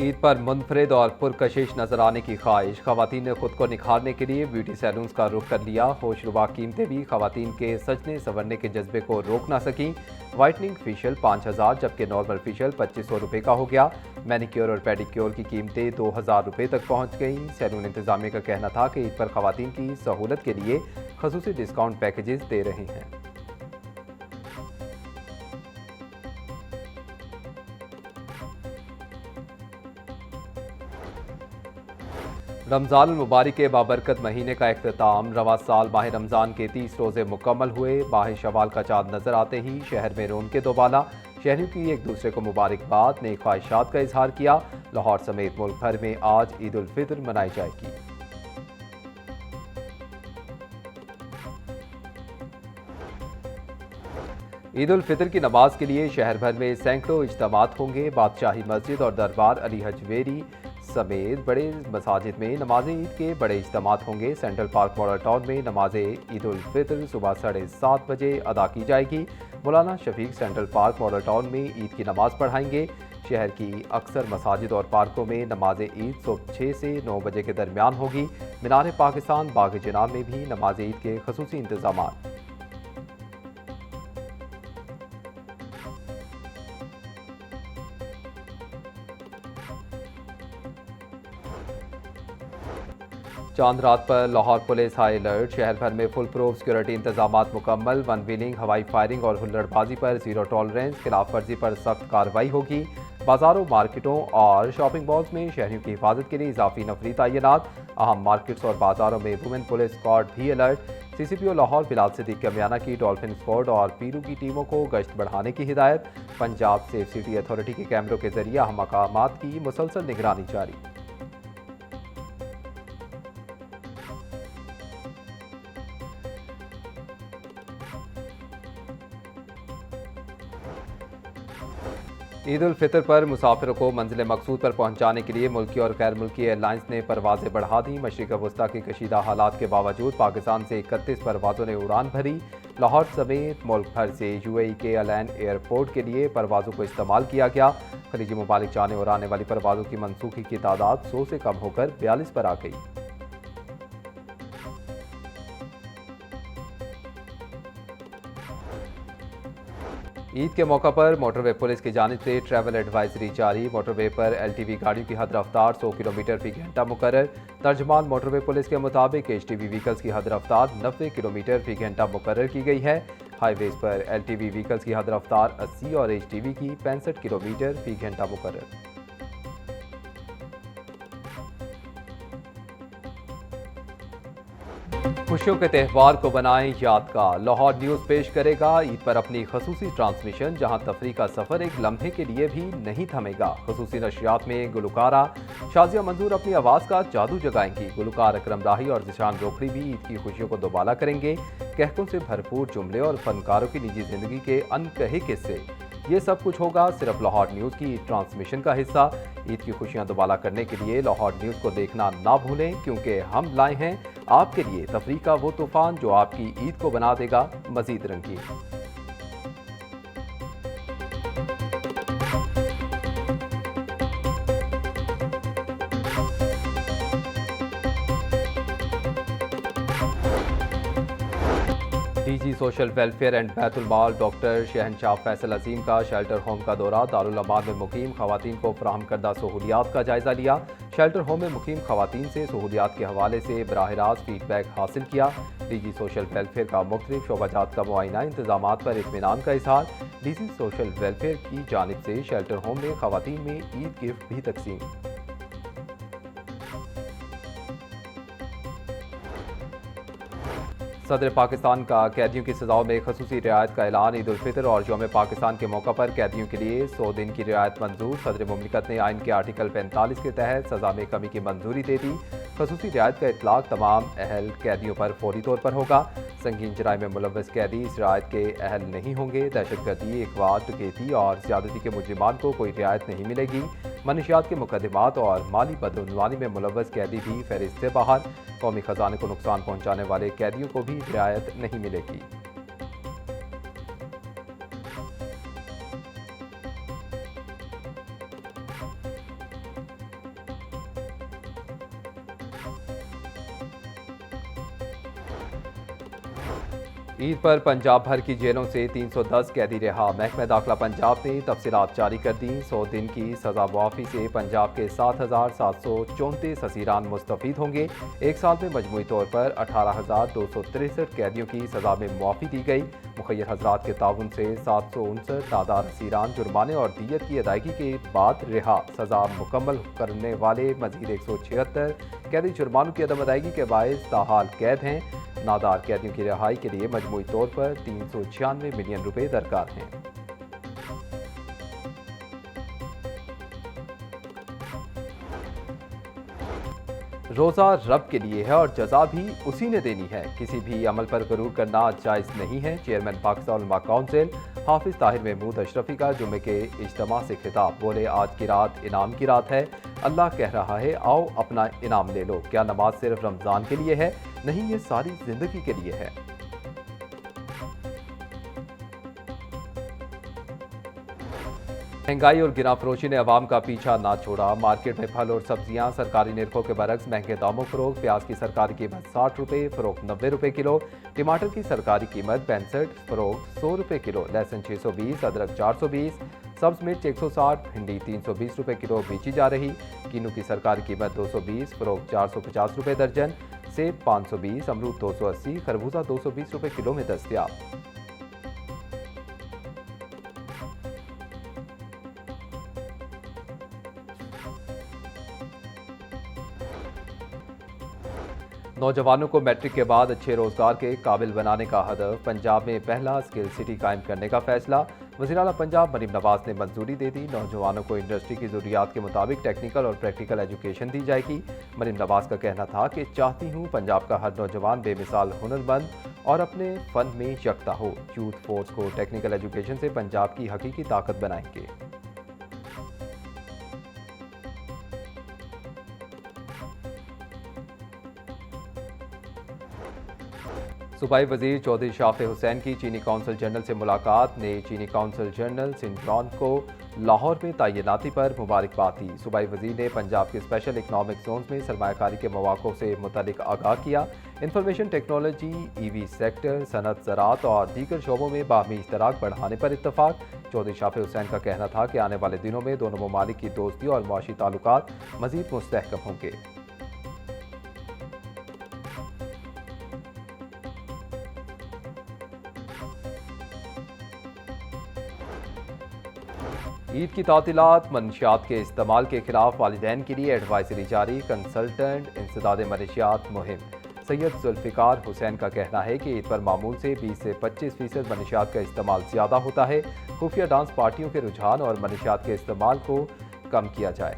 ईद पर मुनफरिद और पुरकशिश नजर आने की ख्वाहिश, खवातीन ने खुद को निखारने के लिए ब्यूटी सैलून्स का रुख कर लिया। होशरुबा कीमतें भी खवातीन के सजने संवरने के जज्बे को रोक ना सकी। वाइटनिंग फेशियल 5000 जबकि नॉर्मल फेशियल 2500 रुपये का हो गया। मैनिक्योर और पेडिक्योर की कीमतें 2000 रुपये तक पहुंच गईं। सैलून इंतजामिया का कहना था कि ईद पर खवातीन की सहूलत के लिए खसूसी डिस्काउंट पैकेजेस दे रहे हैं। रमज़ान मुबारक के बाबरकत महीने का इख्तिताम रवा साल माह रमज़ान के 30 रोज़े मुकम्मल हुए। माह शवाल का चाँद नजर आते ही शहर में रौनकें दोबाला। शहरियों की एक दूसरे को मुबारकबाद, नेक ख्वाहिशात का इजहार किया। लाहौर समेत मुल्क भर में आज ईद उल फितर मनाई जाएगी। ईद उल फितर की नमाज के लिए शहर भर में सैकड़ों इज्तिमात होंगे। बादशाही मस्जिद और दरबार अली हजवेरी समेत बड़े मसाजिद में नमाज ईद के बड़े इज्तिमात होंगे। सेंट्रल पार्क मॉडल टाउन में नमाज ईद उल फितर सुबह 7:30 बजे अदा की जाएगी। मौलाना Shafiq central park model town में ईद की नमाज पढ़ाएंगे। शहर की अक्सर मसाजिद और पार्कों में नमाज ईद सुबह 6 से 9 बजे के दरमियान होगी। मीनार पाकिस्तान बाग जनाब में भी नमाज ईद के खसूसी इंतजाम। चांद रात पर लाहौर पुलिस हाई अलर्ट। शहर भर में फुल प्रूफ सिक्योरिटी इंतजाम मुकम्मल। वन व्हीलिंग, हवाई फायरिंग और हुल्लड़बाजी पर जीरो टॉलरेंस। खिलाफ वर्जी पर सख्त कार्रवाई होगी। बाजारों, मार्केटों और शॉपिंग मॉल्स में शहरियों की हिफाजत के लिए इजाफी नफरी तैनात। अहम मार्केट्स और बाजारों में वुमेन पुलिस स्क्वाड भी अलर्ट। CCPO लाहौर बिलाल सिद्दीक कमियाना की डॉल्फिन स्क्वाड और पीरू की टीमों को गश्त बढ़ाने की हिदायत। पंजाब सेफ सिटी अथॉरिटी के कैमरों के जरिए अहम मकामात की मुसलसल निगरानी जारी। ईद उल फितर पर मुसाफिरों को मंजिल मकसूद पर पहुंचाने के लिए मुल्की और गैर मुल्की एयरलाइंस ने परवाजें बढ़ा दी। मशरिक़ वस्ता की कशीदा हालात के बावजूद पाकिस्तान से 31 परवाजों ने उड़ान भरी। लाहौर समेत मुल्क भर से UAE के अलैन एयरपोर्ट के लिए परवाजों को इस्तेमाल किया गया। खलीजी मुमालिक जाने और आने वाली परवाजों की मनसूखी की तादाद 100 से कम होकर 42 पर आ गई। ईद के मौका पर मोटरवे पुलिस की जानिब से ट्रैवल एडवाइजरी जारी। मोटरवे पर LTV गाड़ियों की हद रफ्तार 100 किलोमीटर फी घंटा मुकर्रर। तर्जमान मोटरवे पुलिस के मुताबिक HTV व्हीकल्स की हद रफ्तार 90 किलोमीटर फी घंटा मुकर्रर की गई है। हाईवेज पर LTV व्हीकल्स की हद रफ्तार 80 और HTV की 65 किलोमीटर फी घंटा मुकर्रर। खुशियों के त्यौहार को बनाएं यादगार। लाहौर न्यूज़ पेश करेगा ईद पर अपनी खसूसी ट्रांसमिशन, जहां तफरी का सफर एक लम्हे के लिए भी नहीं थमेगा। खसूसी नशियात में गुलकारा शाजिया मंजूर अपनी आवाज़ का जादू जगाएंगी। गुलकार अकरम राही और जिशान रोकड़ी भी ईद की खुशियों को दोबाला करेंगे। कहकों से भरपूर जुमले और फनकारों की निजी जिंदगी के अनकहे किस्से, ये सब कुछ होगा सिर्फ लाहौर न्यूज़ की ट्रांसमिशन का हिस्सा। ईद की खुशियां दोबाला करने के लिए लाहौर न्यूज़ को देखना ना भूलें, क्योंकि हम लाए हैं आपके लिए तफरीह का वो तूफान जो आपकी ईद को बना देगा मजीद रंगीन। DG social welfare and Betul mall doctor शहनशाह फैसल अजीम का शेल्टर होम का दौरा। दारुल अमान में मुकीम खवातीन को फराहम करदा सहूलियात का जायजा लिया। शेल्टर होम में मुकीम खवातीन से सहूलियात के हवाले से बराह रास्त फीडबैक हासिल किया। DG सोशल वेलफेयर का मुख्तलिफ शोबाजात का मुआयना, इंतजाम पर इत्मीनान का इजहार। DG सोशल वेलफेयर की जानिब से शेल्टर होम में खवातीन में ईद गिफ्ट भी तकसीम। सदर पाकिस्तान का कैदियों की सजाओं में खसूसी रियायत का ऐलान। ईद उल फितर और यौम पाकिस्तान के मौका पर कैदियों के लिए 100 दिन की रियायत मंजूर। सदर मुमलिकत ने आइन के आर्टिकल 45 के तहत सजा में कमी की मंजूरी दे दी। खसूसी रियायत का इतलाक तमाम अहल कैदियों पर फौरी तौर पर होगा। संगीन जराइम में मुलव्वस कैदी इस रियायत के अहल नहीं होंगे। दहशतगर्दी, अगवा, डकैती और ज्यादती के मुजरिमान को कोई रियायत नहीं मिलेगी। मनशियात के मुकदमात और माली बदउनवानी में मुलव्वस कैदी भी फहरिस्त से बाहर। कौमी खजाने को नुकसान पहुंचाने वाले कैदियों को भी रियायत नहीं मिलेगी। ईद पर पंजाब भर की जेलों से 310 कैदी रिहा। महकमा दाखिला पंजाब ने तफसीलात जारी कर दी। 100 दिन की सजा मुआफ़ी से पंजाब के 7,734 हसीरान मुस्तफ़ीद होंगे। एक साल में मजमूई तौर पर 18,263 कैदियों की सजा में मुआफ़ी दी गई। मुखय्यर हजरात के ताउन से 759 नादार हसीरान जुर्माने और दियत की अदायगी के बाद रिहा। सजा मुकम्मल करने वाले मजीद 176 कैदी जुर्मानों की अदम अदायगी के बायस ताहाल कैद हैं। नादार कैदियों की रिहाई के लिए मजमूई तौर पर 396 मिलियन रुपए दरकार हैं। रोज़ा रब के लिए है और जजा भी उसी ने देनी है। किसी भी अमल पर गरूर करना जायज़ नहीं है। चेयरमैन पाकिस्तान उलमा काउंसिल हाफिज ताहिर महमूद अशरफी का जुम्मे के इज्तिमा से खिताब। बोले, आज की रात इनाम की रात है। अल्लाह कह रहा है, आओ अपना इनाम ले लो। क्या नमाज सिर्फ रमज़ान के लिए है? नहीं, ये सारी जिंदगी के लिए है। महंगाई और गिरा फरोशी ने अवाम का पीछा ना छोड़ा। मार्केट में फल और सब्जियां सरकारी निर्खों के बरक्स महंगे दामों फरोख्त। प्याज की सरकारी कीमत 60 रुपये, फरोख्त 90 रुपये किलो। टमाटर की सरकारी कीमत 65, फरोख्त 100 रुपये किलो। लहसुन 620, अदरक 420, सब्ज मिर्च 160, भिंडी 320 रुपये किलो बेची जा रही। किन्नू की सरकारी कीमत 220, फरोख्त 450 रुपये दर्जन। सेब 520, अमरूद 280, खरबूजा 220 रुपये किलो में दस्तयाब। नौजवानों को मैट्रिक के बाद अच्छे रोजगार के काबिल बनाने का हदफ। पंजाब में पहला स्किल सिटी कायम करने का फैसला। वज़ीर आला पंजाब मरीम नवाज ने मंजूरी दे दी। नौजवानों को इंडस्ट्री की ज़रूरियात के मुताबिक टेक्निकल और प्रैक्टिकल एजुकेशन दी जाएगी। मरीम नवाज का कहना था कि चाहती हूँ पंजाब का हर नौजवान बेमिसाल हुनरमंद और अपने फ़न में यकता हो। यूथ फोर्स को टेक्निकल एजुकेशन से पंजाब की हकीकी ताकत बनाएंगे। सूबाई वजीर चौधरी शाफे हुसैन की चीनी कौंसल जनरल से मुलाकात। ने चीनी कौंसल जनरल सिंड्रॉन को लाहौर में तैनाती पर मुबारकबाद दी। सूबाई वजीर ने पंजाब के स्पेशल इकनॉमिक जोन्स में सरमायाकारी के मौक़ों से मुतल्लिक आगाह किया। इंफॉर्मेशन टेक्नोलॉजी, ईवी सेक्टर, सनत, ज़राअत और दीगर शोबों में बाहमी इश्तराक बढ़ाने पर इत्तफाक। चौधरी शाफे हुसैन का कहना था कि आने वाले दिनों में दोनों ममालिक की दोस्ती और मुआशी ताल्लुकात मज़ीद मुस्तहकम होंगे। ईद की तातीलात, मनशियात के इस्तेमाल के खिलाफ वालिदैन के लिए एडवाइजरी जारी। कंसल्टेंट इंसदाद मनशियात मुहिम। सैयद जुल्फ़िकार हुसैन का कहना है कि ईद पर मामूल से 20 से 25% मनशियात का इस्तेमाल ज़्यादा होता है। खुफिया डांस पार्टियों के रुझान और मनशियात के इस्तेमाल को कम किया जाए।